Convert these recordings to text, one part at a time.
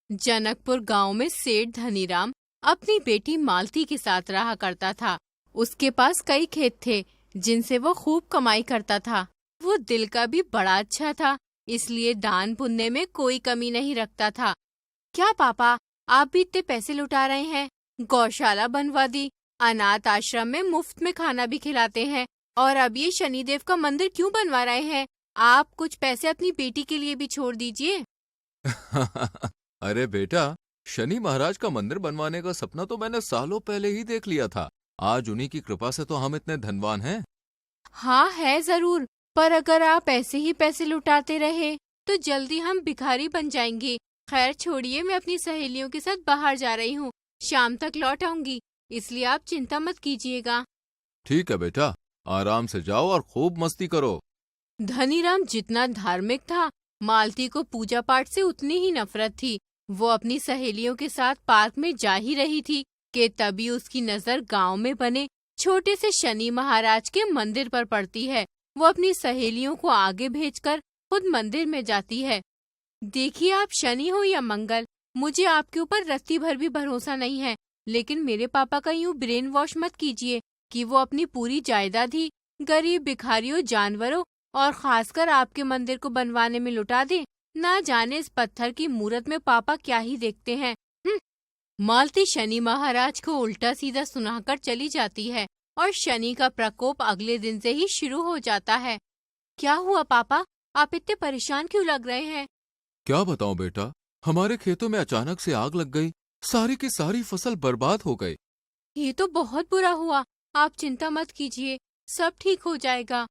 जनकपुर गांव में सेठ धनीराम अपनी बेटी मालती के साथ रहा करता था। उसके पास कई खेत थे जिनसे वो खूब कमाई करता था। वो दिल का भी बड़ा अच्छा था, इसलिए दान पुण्य में कोई कमी नहीं रखता था। क्या पापा, आप भी इतने पैसे लुटा रहे हैं? गौशाला बनवा दी, अनाथ आश्रम में मुफ्त में खाना भी खिलाते हैं, और अब ये शनिदेव का मंदिर क्यों बनवा रहे हैं? आप कुछ पैसे अपनी बेटी के लिए भी छोड़ दीजिए। अरे बेटा, शनि महाराज का मंदिर बनवाने का सपना तो मैंने सालों पहले ही देख लिया था। आज उन्हीं की कृपा से तो हम इतने धनवान हैं। हाँ है जरूर, पर अगर आप ऐसे ही पैसे लुटाते रहे तो जल्दी हम भिखारी बन जाएंगे। खैर छोड़िए, मैं अपनी सहेलियों के साथ बाहर जा रही हूँ, शाम तक लौट आऊंगी, इसलिए आप चिंता मत कीजिएगा। ठीक है बेटा, आराम से जाओ और खूब मस्ती करो। धनीराम जितना धार्मिक था, मालती को पूजा पाठ से उतनी ही नफरत थी। वो अपनी सहेलियों के साथ पार्क में जा ही रही थी कि तभी उसकी नजर गांव में बने छोटे से शनि महाराज के मंदिर पर पड़ती है। वो अपनी सहेलियों को आगे भेजकर खुद मंदिर में जाती है। देखिए, आप शनि हो या मंगल, मुझे आपके ऊपर रत्ती भर भी भरोसा नहीं है, लेकिन मेरे पापा का यूं ब्रेन वॉश मत कीजिए कि वो अपनी पूरी जायदाद ही गरीब भिखारियों, जानवरों और खासकर आपके मंदिर को बनवाने में लुटा दे। ना जाने इस पत्थर की मूरत में पापा क्या ही देखते हैं। मालती शनि महाराज को उल्टा सीधा सुनाकर चली जाती है और शनि का प्रकोप अगले दिन से ही शुरू हो जाता है। क्या हुआ पापा, आप इतने परेशान क्यों लग रहे हैं? क्या बताऊं बेटा, हमारे खेतों में अचानक से आग लग गई, सारी की सारी फसल बर्बाद हो गई। ये तो बहुत बुरा हुआ, आप चिंता मत कीजिए, सब ठीक हो जाएगा।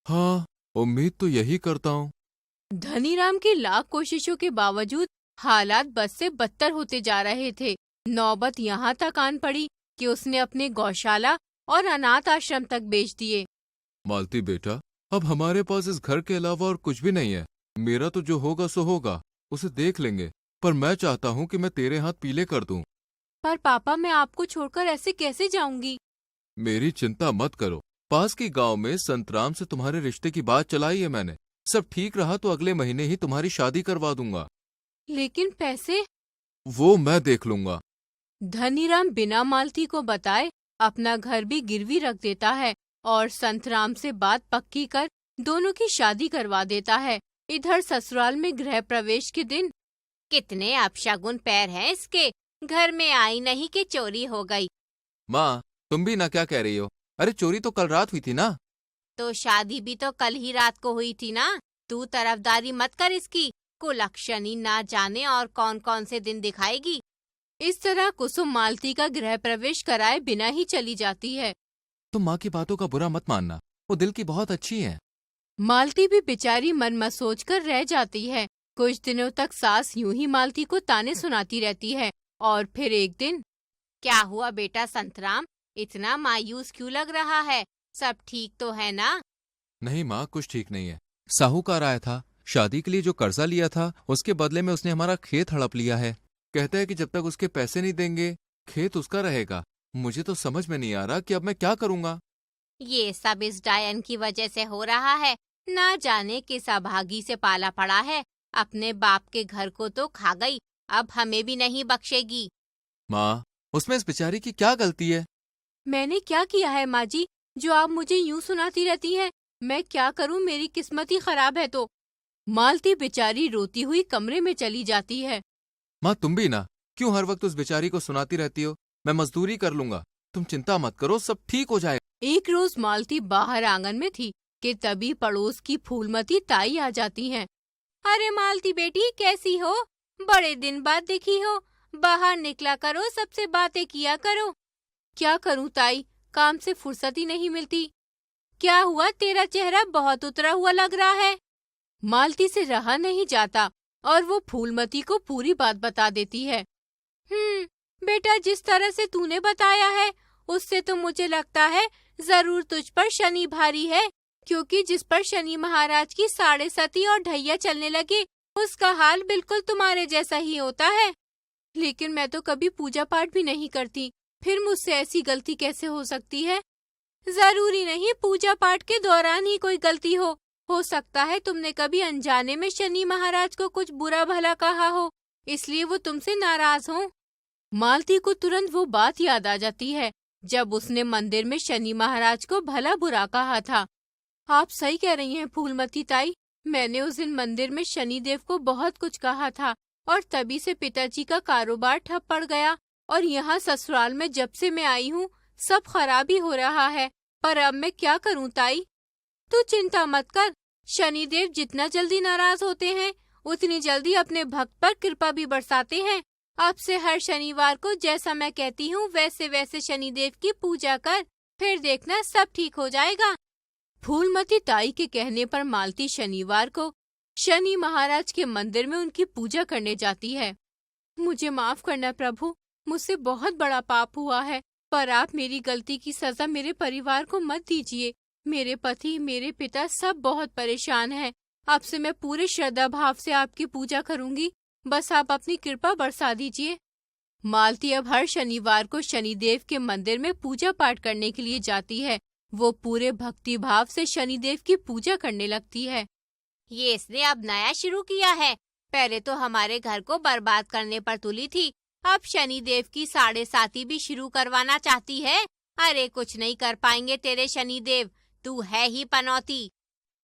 हाँ, उम्मीद तो यही करता हूँ। धनीराम की लाख कोशिशों के बावजूद हालात बद से बदतर होते जा रहे थे। नौबत यहाँ तक आन पड़ी कि उसने अपने गौशाला और अनाथ आश्रम तक बेच दिए। मालती बेटा, अब हमारे पास इस घर के अलावा और कुछ भी नहीं है। मेरा तो जो होगा सो होगा, उसे देख लेंगे, पर मैं चाहता हूँ कि मैं तेरे हाथ पीले कर दूं। पर पापा, मैं आपको छोड़कर ऐसे कैसे जाऊंगी? मेरी चिंता मत करो, पास के गांव में संतराम से तुम्हारे रिश्ते की बात चलाई है मैंने। सब ठीक रहा तो अगले महीने ही तुम्हारी शादी करवा दूंगा। लेकिन पैसे? वो मैं देख लूंगा। धनीराम बिना मालती को बताए अपना घर भी गिरवी रख देता है और संतराम से बात पक्की कर दोनों की शादी करवा देता है। इधर ससुराल में गृह प्रवेश के दिन कितने अपशगुन पैर हैं इसके, घर में आई नहीं कि चोरी हो गई। माँ, तुम भी ना क्या कह रही हो? अरे चोरी तो कल रात हुई थी ना। तो शादी भी तो कल ही रात को हुई थी ना। तू तरफदारी मत कर इसकी, कुलक्षणी ना जाने और कौन कौन से दिन दिखाएगी। इस तरह कुसुम मालती का गृह प्रवेश कराए बिना ही चली जाती है। तुम माँ की बातों का बुरा मत मानना, वो दिल की बहुत अच्छी है। मालती भी बेचारी मन में सोच कर रह जाती है। कुछ दिनों तक सास यूं ही मालती को ताने सुनाती रहती है और फिर एक दिन, क्या हुआ बेटा संतराम, इतना मायूस क्यों लग रहा है? सब ठीक तो है ना? नहीं माँ, कुछ ठीक नहीं है। साहूकार आया था, शादी के लिए जो कर्जा लिया था उसके बदले में उसने हमारा खेत हड़प लिया है। कहता है कि जब तक उसके पैसे नहीं देंगे खेत उसका रहेगा। मुझे तो समझ में नहीं आ रहा कि अब मैं क्या करूँगा। ये सब इस डायन की वजह से हो रहा है। ना जाने किस अभागी से पाला पड़ा है, अपने बाप के घर को तो खा गई, अब हमें भी नहीं बख्शेगी। माँ, उसमें इस बेचारी की क्या गलती है? मैंने क्या किया है माँ जी, जो आप मुझे यूं सुनाती रहती हैं? मैं क्या करूं, मेरी किस्मत ही खराब है तो। मालती बेचारी रोती हुई कमरे में चली जाती है। माँ, तुम भी ना, क्यों हर वक्त उस बेचारी को सुनाती रहती हो? मैं मजदूरी कर लूंगा, तुम चिंता मत करो, सब ठीक हो जाएगा। एक रोज मालती बाहर आंगन में थी कि तभी पड़ोस की फूलमती ताई आ जाती हैं। अरे मालती बेटी, कैसी हो? बड़े दिन बाद दिखी हो, बाहर निकला करो, सबसे बातें किया करो। क्या करूं ताई, काम से फुर्सत ही नहीं मिलती। क्या हुआ, तेरा चेहरा बहुत उतरा हुआ लग रहा है। मालती से रहा नहीं जाता और वो फूलमती को पूरी बात बता देती है। बेटा, जिस तरह से तूने बताया है उससे तो मुझे लगता है जरूर तुझ पर शनि भारी है, क्योंकि जिस पर शनि महाराज की साढ़े सती और ढैया चलने लगे उसका हाल बिल्कुल तुम्हारे जैसा ही होता है। लेकिन मैं तो कभी पूजा पाठ भी नहीं करती, फिर मुझसे ऐसी गलती कैसे हो सकती है? जरूरी नहीं पूजा पाठ के दौरान ही कोई गलती हो सकता है तुमने कभी अनजाने में शनि महाराज को कुछ बुरा भला कहा हो, इसलिए वो तुमसे नाराज हो। मालती को तुरंत वो बात याद आ जाती है जब उसने मंदिर में शनि महाराज को भला बुरा कहा था। आप सही कह रही हैं फूलमती ताई, मैंने उस दिन मंदिर में शनिदेव को बहुत कुछ कहा था और तभी से पिताजी का कारोबार ठप पड़ गया और यहाँ ससुराल में जब से मैं आई हूँ सब खराब ही हो रहा है। पर अब मैं क्या करूँ ताई? तू चिंता मत कर, शनिदेव जितना जल्दी नाराज होते हैं उतनी जल्दी अपने भक्त पर कृपा भी बरसाते हैं। अब से हर शनिवार को जैसा मैं कहती हूँ वैसे वैसे शनिदेव की पूजा कर, फिर देखना सब ठीक हो जाएगा। फूलमती ताई के कहने पर मालती शनिवार को शनि महाराज के मंदिर में उनकी पूजा करने जाती है। मुझे माफ करना प्रभु, मुझसे बहुत बड़ा पाप हुआ है, पर आप मेरी गलती की सजा मेरे परिवार को मत दीजिए। मेरे पति, मेरे पिता सब बहुत परेशान हैं। अब से मैं पूरे श्रद्धा भाव से आपकी पूजा करूंगी, बस आप अपनी कृपा बरसा दीजिए। मालती अब हर शनिवार को शनिदेव के मंदिर में पूजा पाठ करने के लिए जाती है। वो पूरे भक्ति भाव से शनिदेव की पूजा करने लगती है। ये इसने अब नया शुरू किया है, पहले तो हमारे घर को बर्बाद करने पर तुली थी, अब शनिदेव की 7.5 भी शुरू करवाना चाहती है। अरे कुछ नहीं कर पाएंगे तेरे शनिदेव, तू है ही पनौती।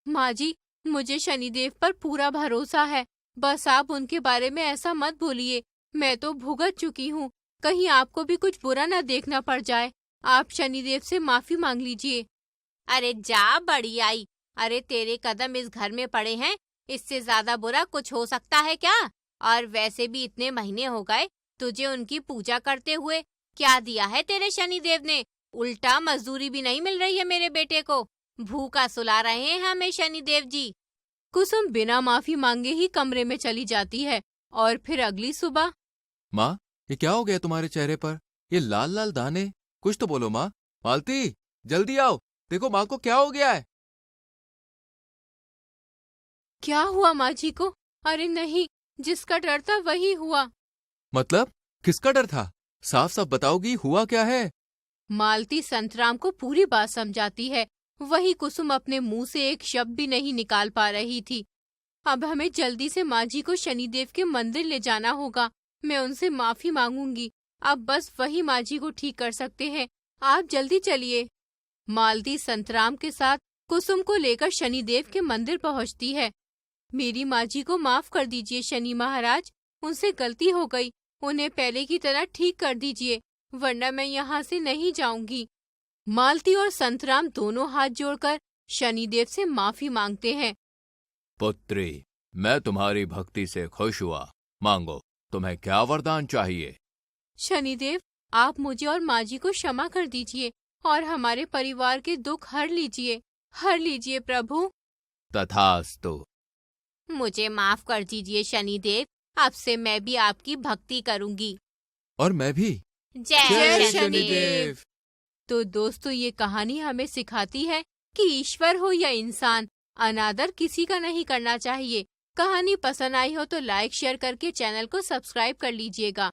माँ जी, मुझे शनिदेव पर पूरा भरोसा है, बस आप उनके बारे में ऐसा मत बोलिए। मैं तो भुगत चुकी हूँ, कहीं आपको भी कुछ बुरा न देखना पड़ जाए। आप शनिदेव से माफी मांग लीजिए। अरे जा बड़ी आई, अरे तेरे कदम इस घर में पड़े हैं, इससे ज्यादा बुरा कुछ हो सकता है क्या? और वैसे भी इतने महीने हो गए तुझे उनकी पूजा करते हुए, क्या दिया है तेरे शनिदेव ने? उल्टा मजदूरी भी नहीं मिल रही है मेरे बेटे को, भूखा सुला रहे हैं हमें शनिदेव जी। कुसुम बिना माफी मांगे ही कमरे में चली जाती है और फिर अगली सुबह। माँ, ये क्या हो गया तुम्हारे चेहरे पर? ये लाल लाल दाने, कुछ तो बोलो माँ। मालती, जल्दी आओ, देखो माँ को क्या हो गया है। क्या हुआ माँ जी को? अरे नहीं, जिसका डर था वही हुआ। मतलब किसका डर था? साफ साफ बताओगी, हुआ क्या है? मालती संतराम को पूरी बात समझाती है। वही कुसुम अपने मुंह से एक शब्द भी नहीं निकाल पा रही थी। अब हमें जल्दी से माँ जी को शनिदेव के मंदिर ले जाना होगा। मैं उनसे माफी मांगूंगी, अब बस वही माँ जी को ठीक कर सकते हैं। आप जल्दी चलिए। मालती संतराम के साथ कुसुम को लेकर शनिदेव के मंदिर पहुंचती है। मेरी माँ जी को माफ कर दीजिए शनि महाराज, उनसे गलती हो गई, उन्हें पहले की तरह ठीक कर दीजिए, वरना मैं यहाँ से नहीं जाऊंगी। मालती और संतराम दोनों हाथ जोड़कर शनिदेव से माफी मांगते हैं। पुत्री, मैं तुम्हारी भक्ति से खुश हुआ, मांगो, तुम्हें क्या वरदान चाहिए? शनिदेव, आप मुझे और माँ जी को क्षमा कर दीजिए और हमारे परिवार के दुख हर लीजिए प्रभु। तथास्तु। मुझे माफ कर दीजिए शनिदेव, अब से मैं भी आपकी भक्ति करूंगी। और मैं भी। जय शनिदेव। तो दोस्तों, ये कहानी हमें सिखाती है कि ईश्वर हो या इंसान, अनादर किसी का नहीं करना चाहिए। कहानी पसंद आई हो तो लाइक शेयर करके चैनल को सब्सक्राइब कर लीजिएगा।